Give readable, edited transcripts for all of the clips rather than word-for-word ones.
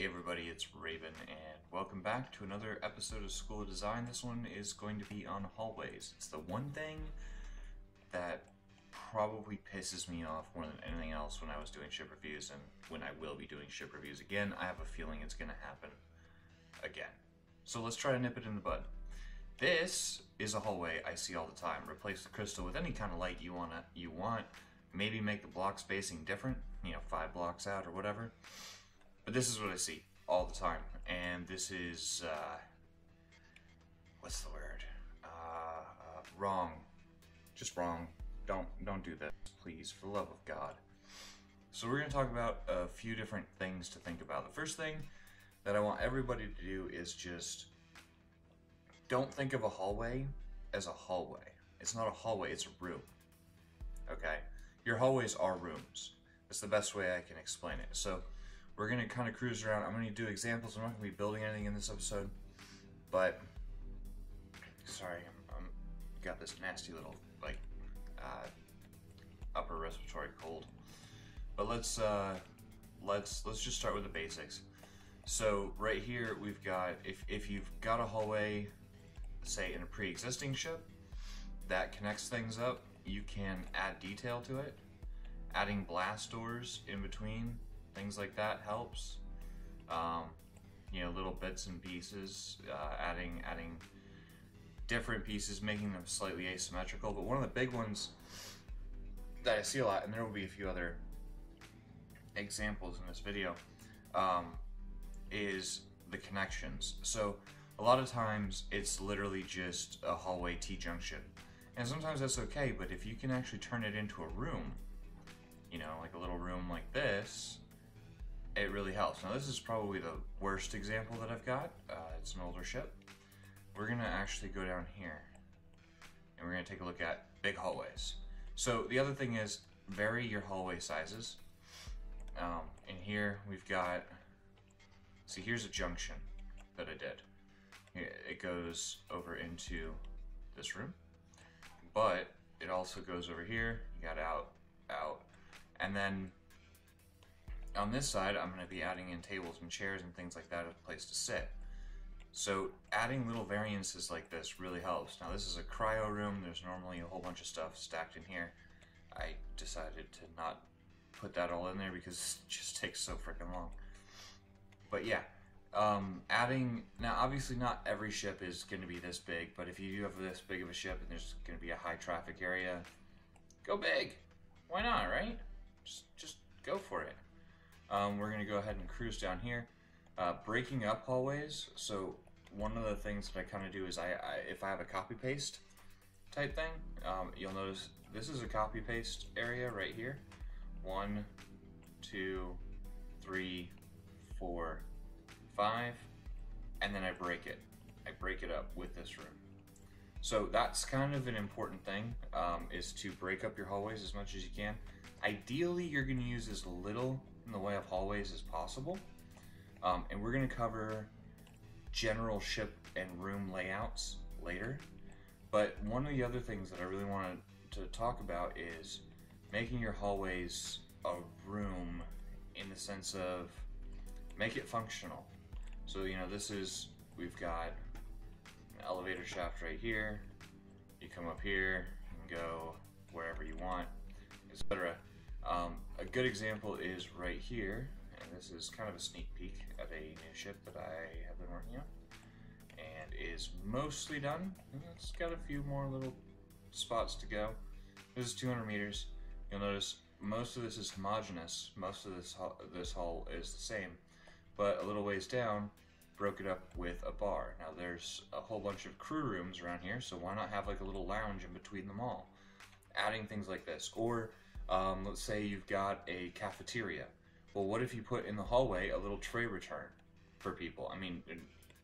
Hey everybody, it's Raven, and welcome back to another episode of School of Design. This one is going to be on hallways. It's the one thing that probably pisses me off more than anything else when I was doing ship reviews, and when I will be doing ship reviews again. I have a feeling it's going to happen again. So let's try to nip it in the bud. This is a hallway I see all the time. Replace the crystal with any kind of light you want. Maybe make the block spacing different, 5 blocks out or whatever. But this is what I see all the time, and this is, what's the word? Wrong. Just wrong. Don't do this, please, for the love of God. So we're going to talk about a few different things to think about. The first thing that I want everybody to do is just don't think of a hallway as a hallway. It's not a hallway, it's a room. Okay? Your hallways are rooms. That's the best way I can explain it. So we're going to kind of cruise around. I'm going to do examples. I'm not going to be building anything in this episode, but sorry, I'm got this nasty little upper respiratory cold. But let's just start with the basics. So right here we've got, if you've got a hallway, say in a pre-existing ship that connects things up, you can add detail to it. Adding blast doors in between, things like that helps. Little bits and pieces, adding different pieces, making them slightly asymmetrical. But one of the big ones that I see a lot, and there will be a few other examples in this video, is the connections. So a lot of times it's literally just a hallway T-junction. And sometimes that's okay, but if you can actually turn it into a room, like a little room like this, it really helps. Now this is probably the worst example that I've got. It's an older ship. We're gonna actually go down here and we're gonna take a look at big hallways. So the other thing is vary your hallway sizes. In here we've got, see, here's a junction that I did. It goes over into this room, but it also goes over here. You got out, and then on this side, I'm going to be adding in tables and chairs and things like that as a place to sit. So adding little variances like this really helps. Now this is a cryo room. There's normally a whole bunch of stuff stacked in here. I decided to not put that all in there because it just takes so freaking long. But yeah, adding, now obviously not every ship is going to be this big, but if you do have this big of a ship and there's going to be a high traffic area, go big. Why not, right? Just go for it. We're going to go ahead and cruise down here. Breaking up hallways. So one of the things that I kind of do is if I have a copy paste type thing, you'll notice this is a copy paste area right here. 1, 2, 3, 4, 5, and then I break it. I break it up with this room. So that's kind of an important thing, is to break up your hallways as much as you can. Ideally, you're going to use as little in the way of hallways as possible. And we're going to cover general ship and room layouts later. But one of the other things that I really wanted to talk about is making your hallways a room in the sense of make it functional. So, we've got an elevator shaft right here. You come up here and go wherever you want, etc. A good example is right here, and this is kind of a sneak peek of a new ship that I have been working on, and is mostly done. It's got a few more little spots to go. This is 200 meters. You'll notice most of this is homogeneous. Most of this hull is the same, but a little ways down, broke it up with a bar. Now there's a whole bunch of crew rooms around here, so why not have like a little lounge in between them all? Adding things like this, or let's say you've got a cafeteria. Well, what if you put in the hallway a little tray return for people? I mean,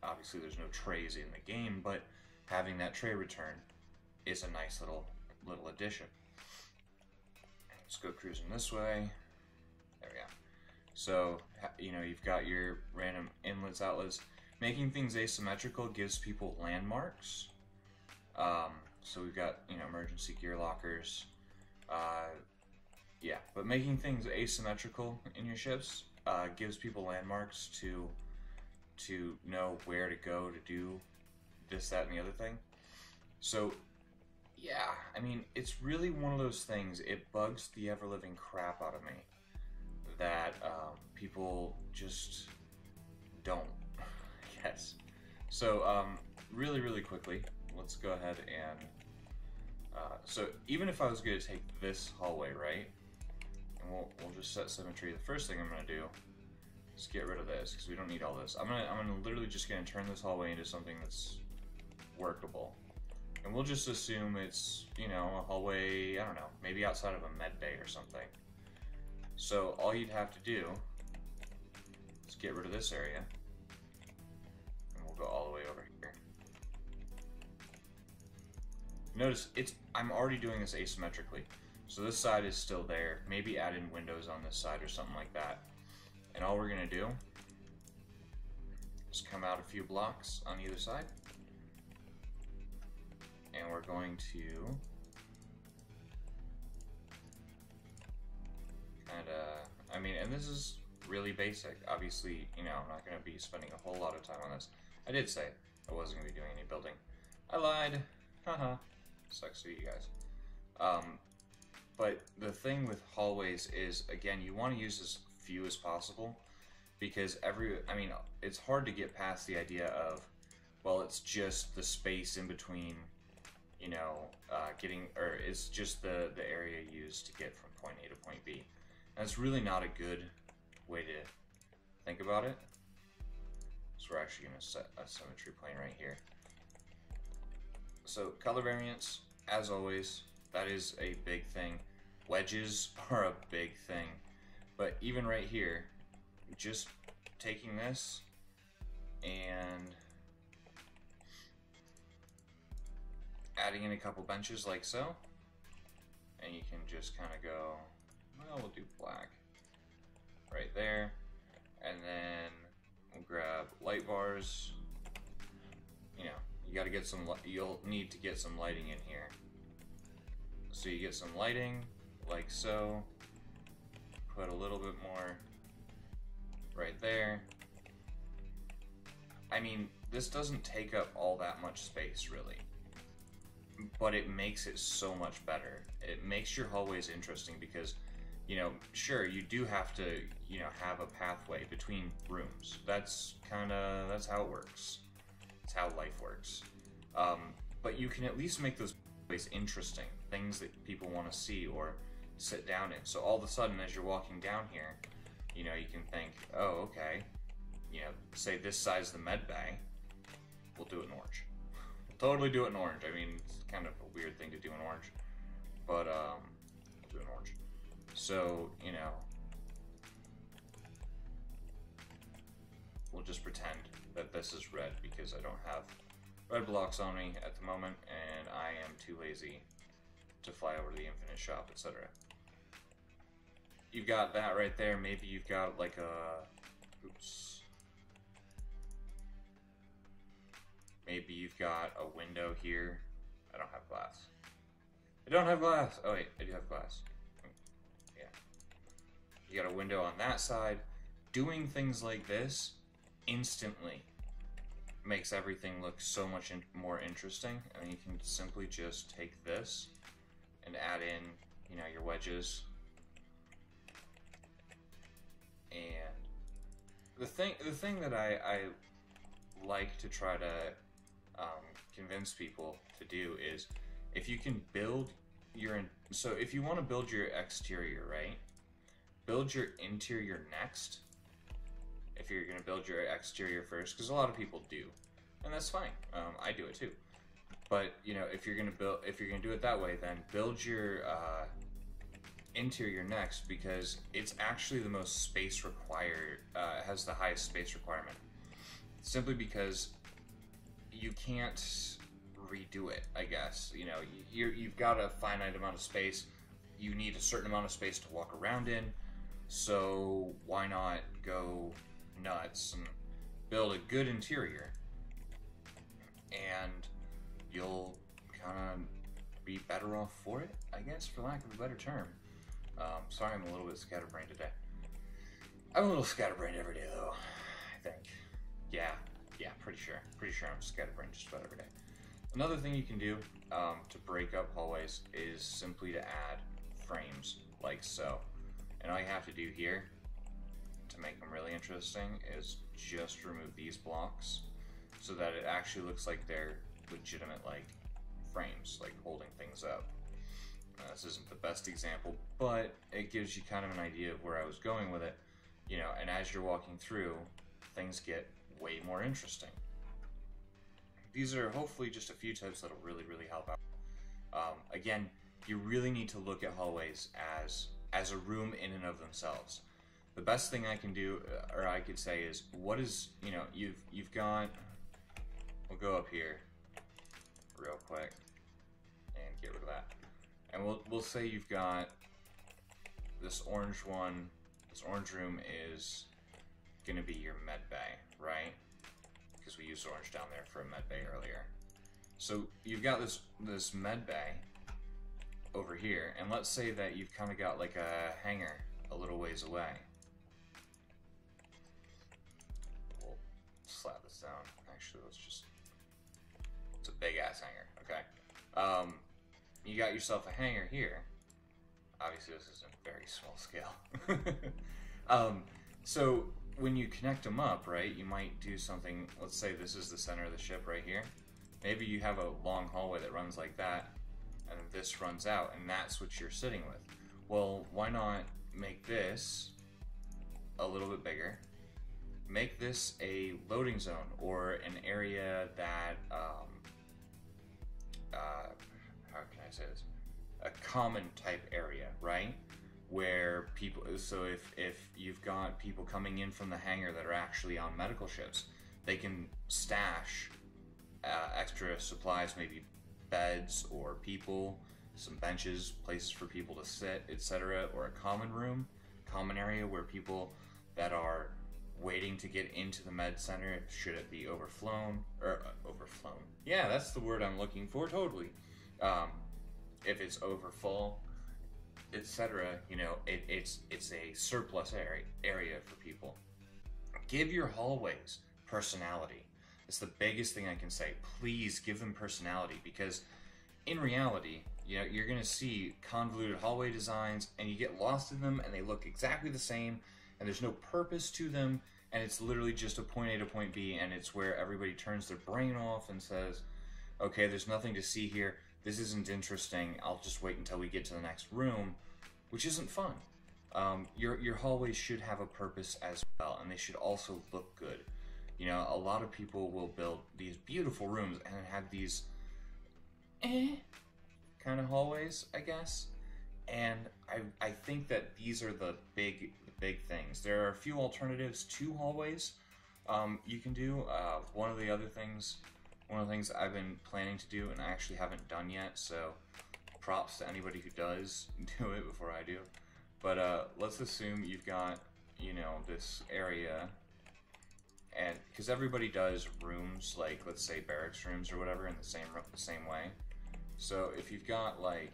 obviously there's no trays in the game, but having that tray return is a nice little addition. Let's go cruising this way. There we go. So, you've got your random inlets, outlets. Making things asymmetrical gives people landmarks. So we've got, emergency gear lockers. Yeah, but making things asymmetrical in your ships gives people landmarks to know where to go to do this, that, and the other thing. So, yeah, I mean, it's really one of those things, it bugs the ever-living crap out of me that people just don't, I guess. So, really, really quickly, let's go ahead and, so even if I was going to take this hallway, right, and we'll just set symmetry, the first thing I'm going to do is get rid of this, because we don't need all this. I'm literally just going to turn this hallway into something that's workable. And we'll just assume it's, you know, a hallway, I don't know, maybe outside of a med bay or something. So all you'd have to do is get rid of this area, and we'll go all the way over here. Notice I'm already doing this asymmetrically. So this side is still there. Maybe add in windows on this side or something like that. And all we're gonna do is come out a few blocks on either side. And we're going to I mean, and this is really basic. Obviously, you know, I'm not gonna be spending a whole lot of time on this. I did say I wasn't gonna be doing any building. I lied. Haha. Sucks to you guys. But the thing with hallways is, again, you want to use as few as possible, because I mean, it's hard to get past the idea of, well, it's just the space in between, you know, it's just the area used to get from point A to point B. And it's really not a good way to think about it. So we're actually going to set a symmetry plane right here. So color variance, as always, that is a big thing. Wedges are a big thing. But even right here, just taking this and adding in a couple benches like so, and you can just kind of go, well, we'll do black right there, and then we'll grab light bars. You know, you got to get some, you'll need to get some lighting in here. So you get some lighting like so, put a little bit more right there. I mean, this doesn't take up all that much space really, but it makes it so much better. It makes your hallways interesting because, you know, sure, you do have to, you know, have a pathway between rooms. That's how it works. It's how life works. But you can at least make those pathways interesting, things that people want to see or sit down in. So all of a sudden, as you're walking down here, you know, you can think, oh, okay, you know, say this side's the med bay, we'll do it in orange. We'll totally do it in orange. I mean, it's kind of a weird thing to do in orange, but we'll do it in orange. So, you know, we'll just pretend that this is red because I don't have red blocks on me at the moment, and I am too lazy to fly over to the infinite shop, etc. You've got that right there. Maybe you've got like a, oops. Maybe you've got a window here. I don't have glass. I don't have glass. Oh wait, I do have glass. Yeah. You got a window on that side. Doing things like this instantly makes everything look so much more interesting. And you can simply just take this and add in, you know, your wedges. And the thing that I like to try to convince people to do is, if you can build your, so if you want to build your exterior, right, build your interior next. If you're going to build your exterior first, because a lot of people do, and that's fine. I do it too. But you know, if you're going to do it that way, then build your interior next, because it's actually the most space required, has the highest space requirement, simply because you can't redo it, I guess. You know, you've got a finite amount of space. You need a certain amount of space to walk around in, so why not go nuts and build a good interior, and you'll kind of be better off for it, I guess, for lack of a better term. Sorry, I'm a little bit scatterbrained today. I'm a little scatterbrained every day though, I think. Yeah, pretty sure I'm scatterbrained just about every day. Another thing you can do to break up hallways is simply to add frames like so. And all you have to do here to make them really interesting is just remove these blocks so that it actually looks like they're legitimate like frames, like holding things up. This isn't the best example, but it gives you kind of an idea of where I was going with it. You know, and as you're walking through, things get way more interesting. These are hopefully just a few tips that'll really help out. Again, you really need to look at hallways as a room in and of themselves. The best thing I can do, or I could say, is what is, you know, you've got. We'll go up here real quick and get rid of that, and we'll say you've got this orange one. This orange room is gonna be your med bay, right? Because we used orange down there for a med bay earlier. So you've got this med bay over here, and let's say that you've kind of got like a hangar a little ways away. We'll slap this down. Actually, it's a big ass hangar, okay? You got yourself a hangar here. Obviously this is a very small scale. So when you connect them up, right, you might do something. Let's say this is the center of the ship right here. Maybe you have a long hallway that runs like that, and this runs out, and that's what you're sitting with. Well, why not make this a little bit bigger? Make this a loading zone, or an area that, how can I say this? A common type area, right? Where people, so if you've got people coming in from the hangar that are actually on medical ships, they can stash extra supplies, maybe beds or people, some benches, places for people to sit, etc., or a common room, common area where people that are waiting to get into the med center, should it be overflown, yeah, that's the word I'm looking for, totally. If it's overfull, etc., you know, it's a surplus area for people. Give your hallways personality. It's the biggest thing I can say. Please give them personality, because in reality, you know, you're gonna see convoluted hallway designs and you get lost in them and they look exactly the same and there's no purpose to them, and it's literally just a point A to point B, and it's where everybody turns their brain off and says, okay, there's nothing to see here, this isn't interesting, I'll just wait until we get to the next room, which isn't fun. Your hallways should have a purpose as well, and they should also look good. You know, a lot of people will build these beautiful rooms and have these kind of hallways, I guess. And I think that these are the big things. There are a few alternatives to hallways you can do. One of the things I've been planning to do and I actually haven't done yet, so props to anybody who does do it before I do. But let's assume you've got, you know, this area, and because everybody does rooms, like let's say barracks rooms or whatever, in the same way. So if you've got like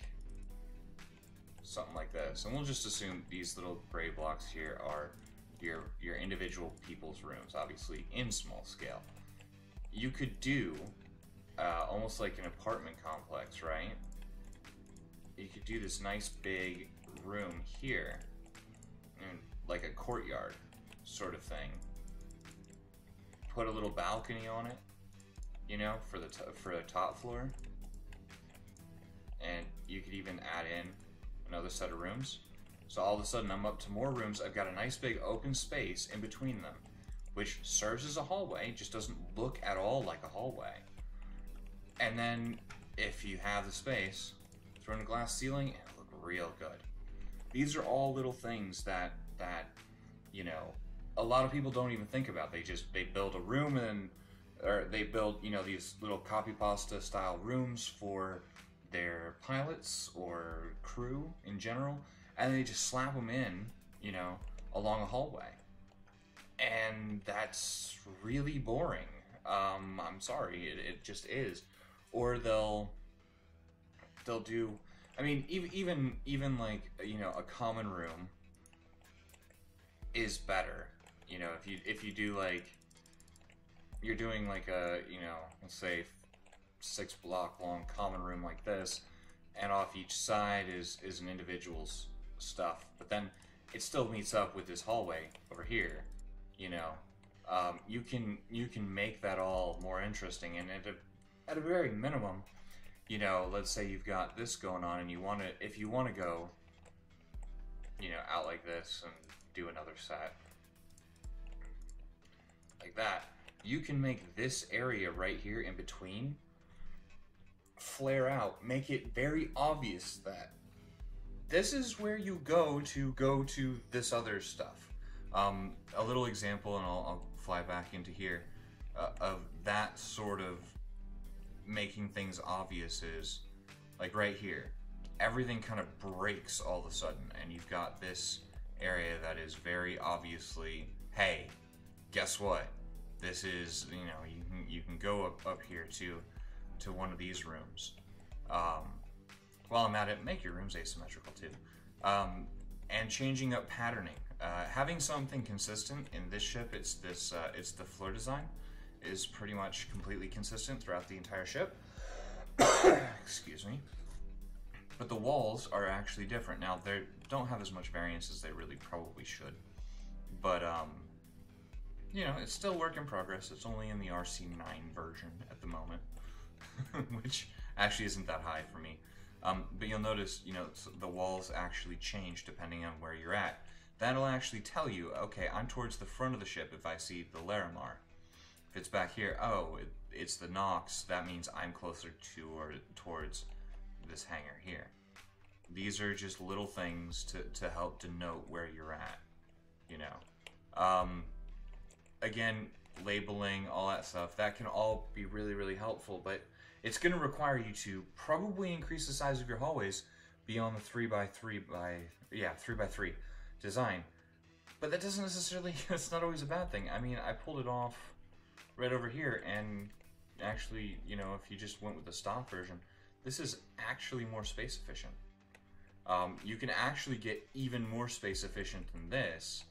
something like this, and we'll just assume these little gray blocks here are your individual people's rooms, obviously in small scale. You could do almost like an apartment complex, right? You could do this nice big room here, and like a courtyard sort of thing. Put a little balcony on it, you know, for the top floor, and you could even add in another set of rooms. So all of a sudden I'm up to more rooms. I've got a nice big open space in between them, which serves as a hallway, just doesn't look at all like a hallway. And then if you have the space, throw in a glass ceiling and it'll look real good. These are all little things that you know, a lot of people don't even think about. They build a room, or they build, you know, these little copy pasta style rooms for their pilots or crew in general, and they just slap them in, you know, along a hallway. And that's really boring. I'm sorry, it just is. Or they'll do, I mean, even like, you know, a common room is better. You know, if you do like, you're doing like a, you know, let's say 6-block long common room like this, and off each side is an individual's stuff, but then it still meets up with this hallway over here. You know, you can make that all more interesting, and at a very minimum, you know, let's say you've got this going on, and if you want to go, you know, out like this and do another set like that, you can make this area right here in between flare out, make it very obvious that this is where you go to this other stuff. A little example, and I'll fly back into here, of that sort of making things obvious is, like right here, everything kind of breaks all of a sudden, and you've got this area that is very obviously, hey, guess what? This is, you know, you can go up here to one of these rooms. While I'm at it, make your rooms asymmetrical too. And changing up patterning. Having something consistent in this ship, it's the floor design is pretty much completely consistent throughout the entire ship. Excuse me. But the walls are actually different. Now, they don't have as much variance as they really probably should. But, you know, it's still work in progress. It's only in the RC9 version at the moment, which actually isn't that high for me. But you'll notice, you know, the walls actually change depending on where you're at. That'll actually tell you, okay, I'm towards the front of the ship if I see the Larimar. If it's back here, oh, it's the Nox, that means I'm closer to or towards this hangar here. These are just little things to help denote where you're at, you know. Again, labeling, all that stuff, that can all be really, really helpful, but it's going to require you to probably increase the size of your hallways beyond the 3x3 design. But that doesn't necessarily, it's not always a bad thing. I mean, I pulled it off right over here, and actually, you know, if you just went with the stock version, this is actually more space efficient. You can actually get even more space efficient than this,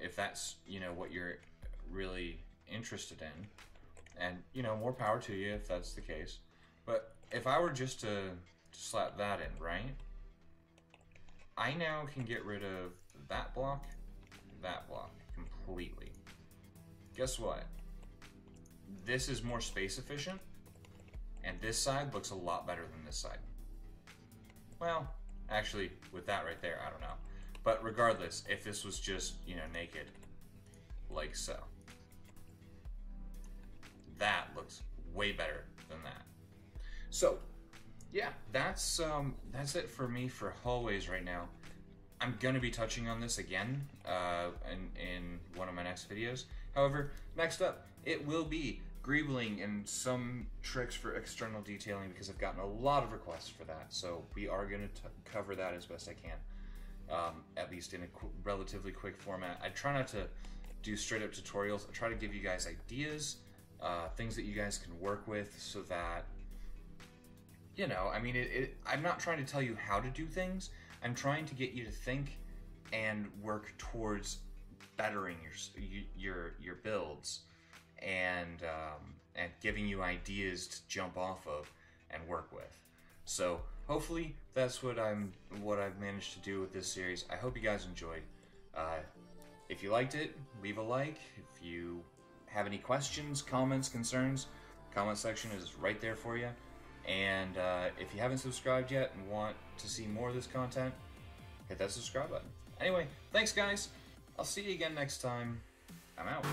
if that's, you know, what you're really interested in. And, you know, more power to you if that's the case. But if I were just to slap that in, right? I now can get rid of that block completely. Guess what? This is more space efficient, and this side looks a lot better than this side. Well, actually, with that right there, I don't know. But regardless, if this was just, you know, naked, like so, that looks way better than that. So, yeah, that's it for me for hallways right now. I'm gonna be touching on this again in one of my next videos. However, next up, it will be greebling and some tricks for external detailing, because I've gotten a lot of requests for that. So we are gonna cover that as best I can, at least in a relatively quick format. I try not to do straight up tutorials. I try to give you guys ideas, things that you guys can work with, so that, you know, I mean, I'm not trying to tell you how to do things. I'm trying to get you to think and work towards bettering your builds, and giving you ideas to jump off of and work with. So hopefully that's what I've managed to do with this series. I hope you guys enjoyed. If you liked it, leave a like. If you have any questions, comments, concerns, comment section is right there for you. And if you haven't subscribed yet and want to see more of this content, hit that subscribe button. Anyway, thanks guys. I'll see you again next time. I'm out.